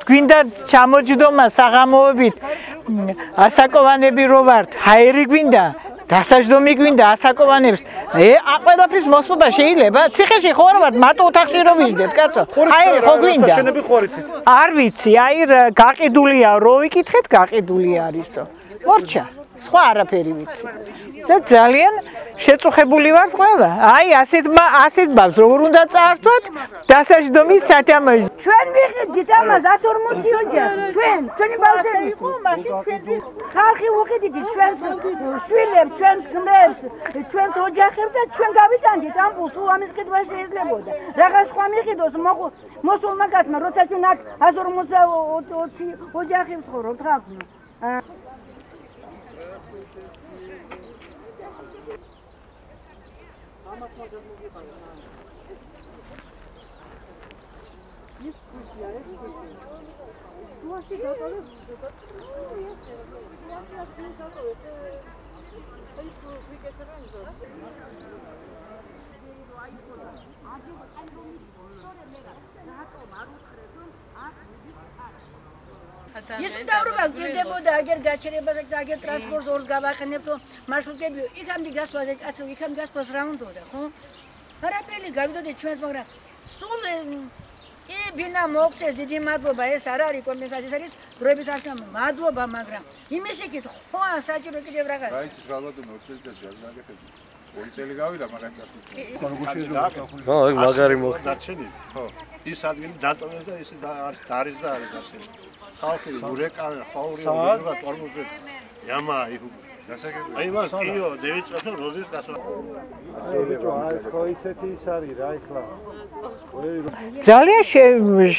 გვინდა ჩამოჯდომა საღამოობით ასაკოვანები რო ვართ, ჰაერი გვინდა, დასაჯდომი გვინდა ასაკოვანებს. ყველაფრის მოსპობა შეიძლება? ციხეში ხო არ ვართ, მარტო ოთახში რო ვიждეთ, კაცო. ჰაერი ხო გვინდა? არ ვიცი, აი გაყიდულია, რო ვიკითხეთ, გაყიდული არისო. მორჩა, სხვა არაფერი ვიცი. და ძალიან შეწუხებული ვართ ყველა. აი ასეთ ბაბს როგორ უნდა წაართვათ დასაჯდომის სათამაშო. ჩვენ ვიყიდით ამას 140 ოჯახი. ჩვენი ბავშვები იყო მაშინ ჩვენ ხალხი ვიყიდით ჩვენს შვილებს, ჩვენს ქმრებს, ჩვენს ოჯახებს და ჩვენ გავიტანდით ამბულს თუ ამის ყიდვა შეიძლებოდა. რაღაც სხვა მიყიდოს მოსულმა კაცმა, როცა ჩვენ აქ 140 ოჯახი ვცხოვრობთ რა. ის დავრობა გვერდებოდა აგერ გაჩერებაზე და აგერ ტრანსპორტს ორს გავახენებთ მარშრუტები იქამდე გასვლაზე კაცო იქამდე გასვლას რა უნდოდა ხო? არაფერი გავიდოდეთ ჩვენს მაგრამ სულ კი ბინა მოგწეს დიდი მადლობა ეს არ არის კომპენსაცია ეს არის დროებით არ მადლობა მაგრამ იმის იქით ხო საჭირო კიდევ რაღაც რაიც გავადო 20 წელიწადში არ გაგეთები 2 წელი გავიდა მაგას წასვლის ხო ეგ მაგარი მოხდა ხო ის ადგილი დატოვეს და ის არის და არის არსებული ხალხი ურეკავენ ხოვრი რა ტორმოზე яма их აი მას კიო დევიწოთო როდის გასვა აი ხო ისეთი ის არის რა ეხლა ძალიან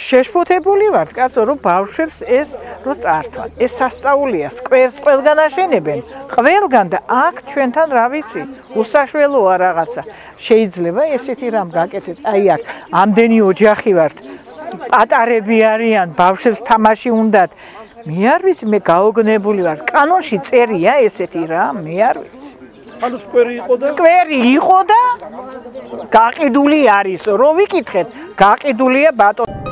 შეშფოთებული ვართ კაცო რომ ბავშვებს ეს რო წართვან ეს სასწაულია სკვერს ყველგან აშენებენ ყველგან და აქ ჩვენთან რა ვიცი უსაშველოა რაღაცა შეიძლება ესეთი რამ გაკეთეთ აი აქ ამდენი ოჯახი ვართ პატარები არიან ბავშვებს თამაში უნდათ მე არ ვიცი მე გაოგნებული ვარ კანონში წერია ესეთი რა მე არ ვიცი ანუ სკვერი იყო და გაყიდული არის რო ვიკითხეთ გაყიდულია ბატონო